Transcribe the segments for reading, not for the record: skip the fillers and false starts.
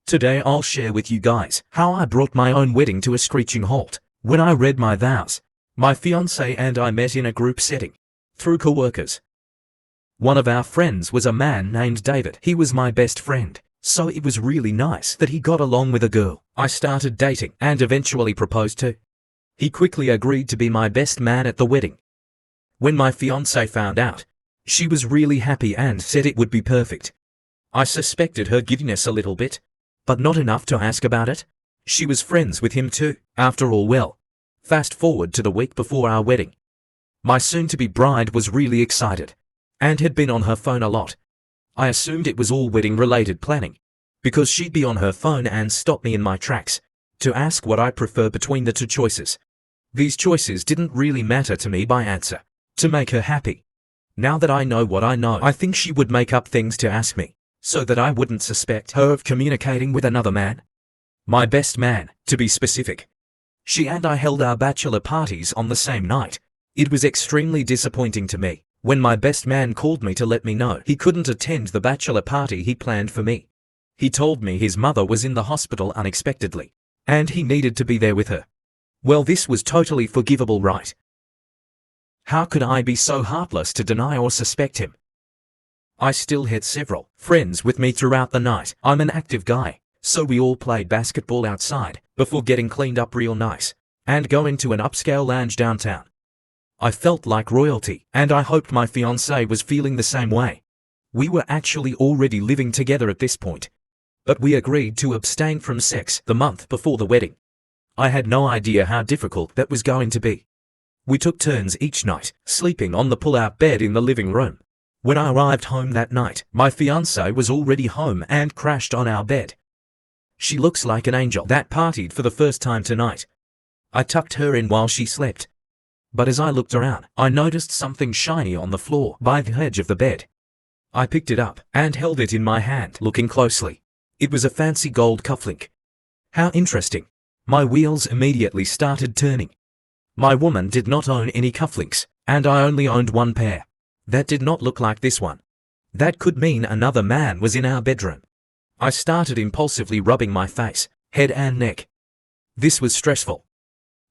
Today I'll share with you guys how I brought my own wedding to a screeching halt. When I read my vows, my fiancé and I met in a group setting, through co-workers. One of our friends was a man named David. He was my best friend, so it was really nice that he got along with a girl I started dating and eventually proposed to. He quickly agreed to be my best man at the wedding. When my fiancé found out, she was really happy and said it would be perfect. I suspected her giddiness a little bit, but not enough to ask about it. She was friends with him too, after all. Well, fast forward to the week before our wedding. My soon-to-be bride was really excited, and had been on her phone a lot. I assumed it was all wedding-related planning, because she'd be on her phone and stop me in my tracks, to ask what I prefer between the two choices. These choices didn't really matter to me by answer, to make her happy. Now that I know what I know, I think she would make up things to ask me, so that I wouldn't suspect her of communicating with another man. My best man, to be specific. She and I held our bachelor parties on the same night. It was extremely disappointing to me when my best man called me to let me know he couldn't attend the bachelor party he planned for me. He told me his mother was in the hospital unexpectedly, and he needed to be there with her. Well, this was totally forgivable, right? How could I be so heartless to deny or suspect him? I still had several friends with me throughout the night. I'm an active guy, so we all played basketball outside before getting cleaned up real nice and going to an upscale lounge downtown. I felt like royalty, and I hoped my fiancé was feeling the same way. We were actually already living together at this point, but we agreed to abstain from sex the month before the wedding. I had no idea how difficult that was going to be. We took turns each night, sleeping on the pull-out bed in the living room. When I arrived home that night, my fiancé was already home and crashed on our bed. She looks like an angel that partied for the first time tonight. I tucked her in while she slept. But as I looked around, I noticed something shiny on the floor by the edge of the bed. I picked it up and held it in my hand, looking closely. It was a fancy gold cufflink. How interesting. My wheels immediately started turning. My woman did not own any cufflinks, and I only owned one pair. That did not look like this one. That could mean another man was in our bedroom. I started impulsively rubbing my face, head and neck. This was stressful.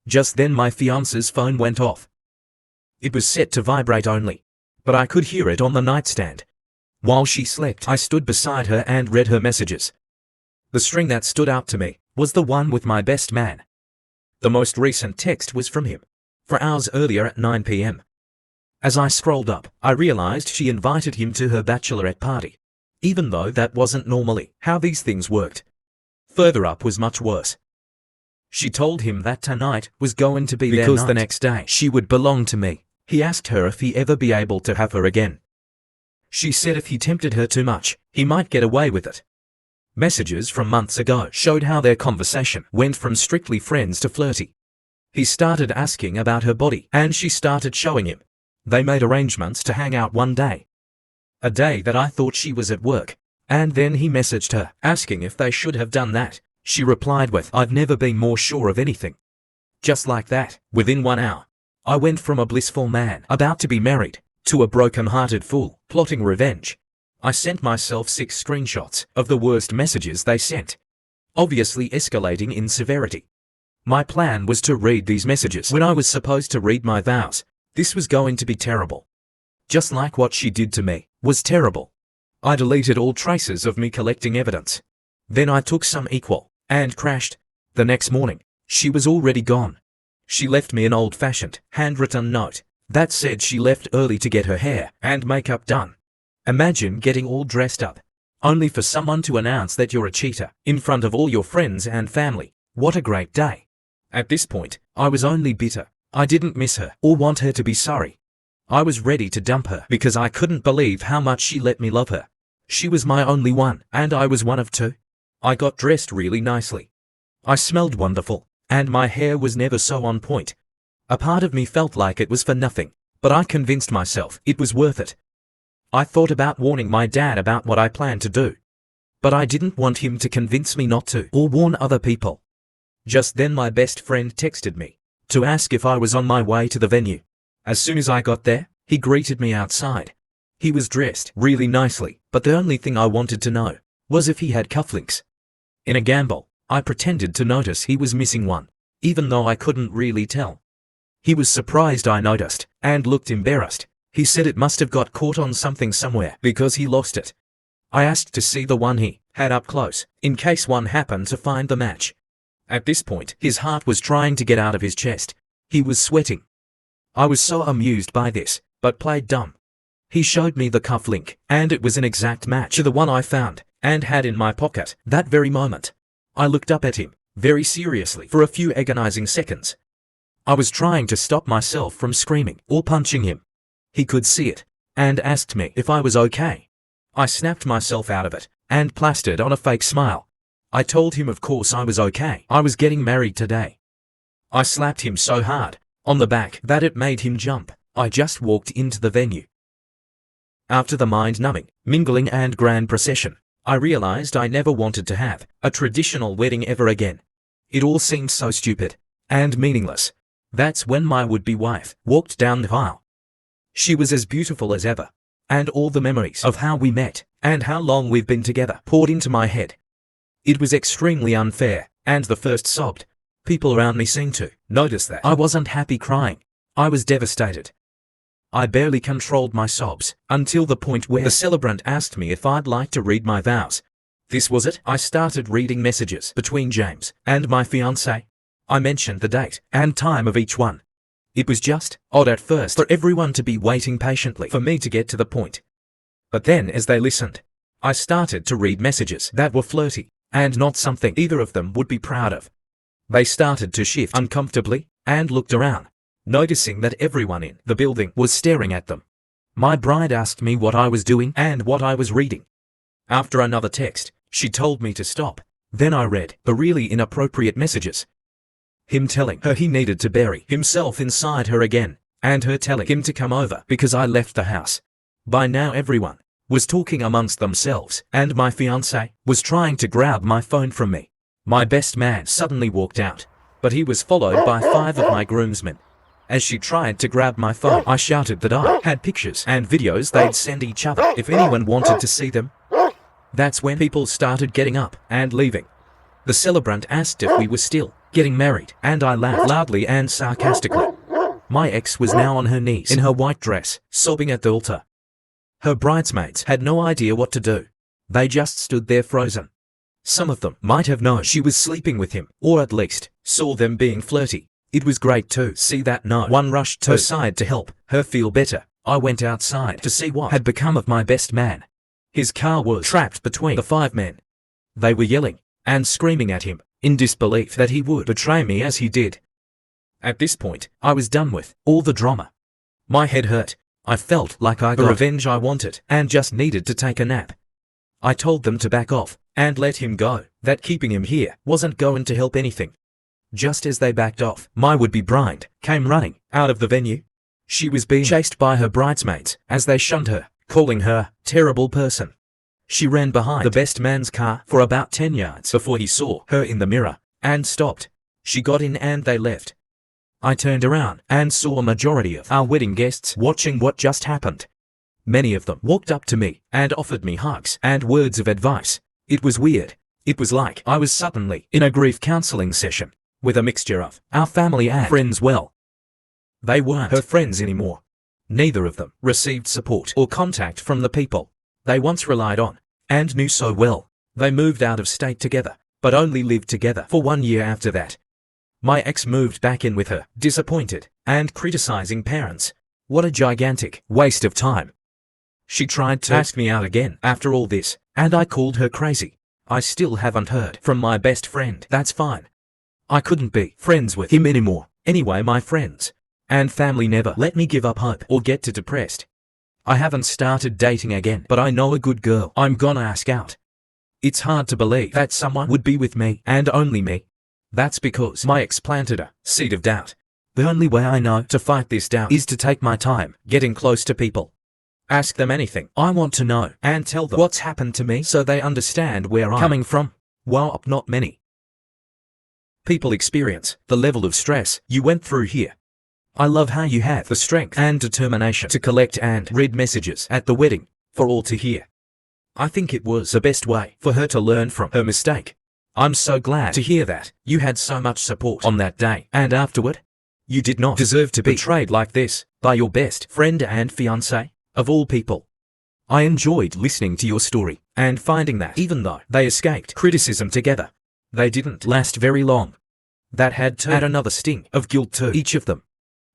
Just then my fiance's phone went off. It was set to vibrate only, but I could hear it on the nightstand. While she slept, I stood beside her and read her messages. The string that stood out to me was the one with my best man. The most recent text was from him, 4 hours earlier at 9 p.m. As I scrolled up, I realized she invited him to her bachelorette party, even though that wasn't normally how these things worked. Further up was much worse. She told him that tonight was going to be their night, because the next day she would belong to me. He asked her if he ever be able to have her again. She said if he tempted her too much, he might get away with it. Messages from months ago showed how their conversation went from strictly friends to flirty. He started asking about her body, and she started showing him. They made arrangements to hang out one day. A day that I thought she was at work. And then he messaged her, asking if they should have done that. She replied with, "I've never been more sure of anything." Just like that, within 1 hour, I went from a blissful man about to be married to a broken-hearted fool plotting revenge. I sent myself 6 screenshots of the worst messages they sent, obviously escalating in severity. My plan was to read these messages when I was supposed to read my vows. This was going to be terrible. Just like what she did to me was terrible. I deleted all traces of me collecting evidence. Then I took some equal and crashed. The next morning, she was already gone. She left me an old-fashioned, handwritten note that said she left early to get her hair and makeup done. Imagine getting all dressed up, only for someone to announce that you're a cheater in front of all your friends and family. What a great day. At this point, I was only bitter. I didn't miss her or want her to be sorry. I was ready to dump her because I couldn't believe how much she let me love her. She was my only one, and I was one of 2. I got dressed really nicely. I smelled wonderful, and my hair was never so on point. A part of me felt like it was for nothing, but I convinced myself it was worth it. I thought about warning my dad about what I planned to do, but I didn't want him to convince me not to or warn other people. Just then my best friend texted me to ask if I was on my way to the venue. As soon as I got there, he greeted me outside. He was dressed really nicely, but the only thing I wanted to know was if he had cufflinks. In a gamble, I pretended to notice he was missing one, even though I couldn't really tell. He was surprised I noticed, and looked embarrassed. He said it must have got caught on something somewhere, because he lost it. I asked to see the one he had up close, in case one happened to find the match. At this point, his heart was trying to get out of his chest. He was sweating. I was so amused by this, but played dumb. He showed me the cuff link, and it was an exact match to the one I found, and had in my pocket, that very moment. I looked up at him, very seriously, for a few agonizing seconds. I was trying to stop myself from screaming or punching him. He could see it, and asked me if I was okay. I snapped myself out of it, and plastered on a fake smile. I told him of course I was okay. I was getting married today. I slapped him so hard on the back that it made him jump. I just walked into the venue. After the mind-numbing, mingling and grand procession, I realized I never wanted to have a traditional wedding ever again. It all seemed so stupid and meaningless. That's when my would-be wife walked down the aisle. She was as beautiful as ever, and all the memories of how we met and how long we've been together poured into my head. It was extremely unfair, and the first sobbed. People around me seemed to notice that I wasn't happy crying. I was devastated. I barely controlled my sobs, until the point where the celebrant asked me if I'd like to read my vows. This was it. I started reading messages between James and my fiancé. I mentioned the date and time of each one. It was just odd at first for everyone to be waiting patiently for me to get to the point. But then as they listened, I started to read messages that were flirty, and not something either of them would be proud of. They started to shift uncomfortably, and looked around, noticing that everyone in the building was staring at them. My bride asked me what I was doing and what I was reading. After another text, she told me to stop. Then I read the really inappropriate messages. Him telling her he needed to bury himself inside her again, and her telling him to come over because I left the house. By now everyone was talking amongst themselves, and my fiancé was trying to grab my phone from me. My best man suddenly walked out, but he was followed by 5 of my groomsmen. As she tried to grab my phone, I shouted that I had pictures and videos they'd send each other if anyone wanted to see them. That's when people started getting up and leaving. The celebrant asked if we were still getting married, and I laughed loudly and sarcastically. My ex was now on her knees in her white dress, sobbing at the altar. Her bridesmaids had no idea what to do. They just stood there frozen. Some of them might have known she was sleeping with him, or at least saw them being flirty. It was great to see that no one rushed to her side to help her feel better. I went outside to see what had become of my best man. His car was trapped between the 5 men. They were yelling and screaming at him, in disbelief that he would betray me as he did. At this point, I was done with all the drama. My head hurt. I felt like I got the revenge I wanted, and just needed to take a nap. I told them to back off and let him go, that keeping him here wasn't going to help anything. Just as they backed off, my would-be bride came running out of the venue. She was being chased by her bridesmaids as they shunned her, calling her terrible person. She ran behind the best man's car for about 10 yards before he saw her in the mirror and stopped. She got in and they left. I turned around and saw a majority of our wedding guests watching what just happened. Many of them walked up to me and offered me hugs and words of advice. It was weird. It was like I was suddenly in a grief counseling session with a mixture of our family and friends. Well, they weren't her friends anymore. Neither of them received support or contact from the people they once relied on and knew so well. They moved out of state together, but only lived together for 1 year after that. My ex moved back in with her, disappointed and criticizing parents. What a gigantic waste of time. She tried to ask me out again after all this, and I called her crazy. I still haven't heard from my best friend. That's fine. I couldn't be friends with him anymore. Anyway, my friends and family never let me give up hope or get too depressed. I haven't started dating again, but I know a good girl I'm gonna ask out. It's hard to believe that someone would be with me and only me. That's because my ex planted a seed of doubt. The only way I know to fight this doubt is to take my time getting close to people. Ask them anything I want to know and tell them what's happened to me so they understand where I'm coming from. Well, not many people experience the level of stress you went through here. I love how you had the strength and determination to collect and read messages at the wedding for all to hear. I think it was the best way for her to learn from her mistake. I'm so glad to hear that you had so much support on that day and afterward. You did not deserve to be betrayed like this by your best friend and fiancé, of all people. I enjoyed listening to your story and finding that even though they escaped criticism together, they didn't last very long. That had to add another sting of guilt to each of them.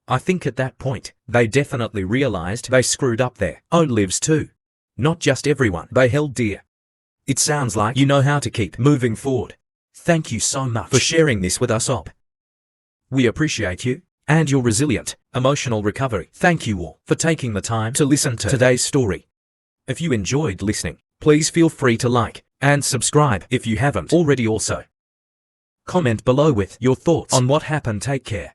I think at that point, they definitely realized they screwed up their own lives too. Not just everyone they held dear. It sounds like you know how to keep moving forward. Thank you so much for sharing this with us, Op. We appreciate you and your resilient, emotional recovery. Thank you all for taking the time to listen to today's story. If you enjoyed listening, please feel free to like and subscribe if you haven't already. Also, comment below with your thoughts on what happened. Take care.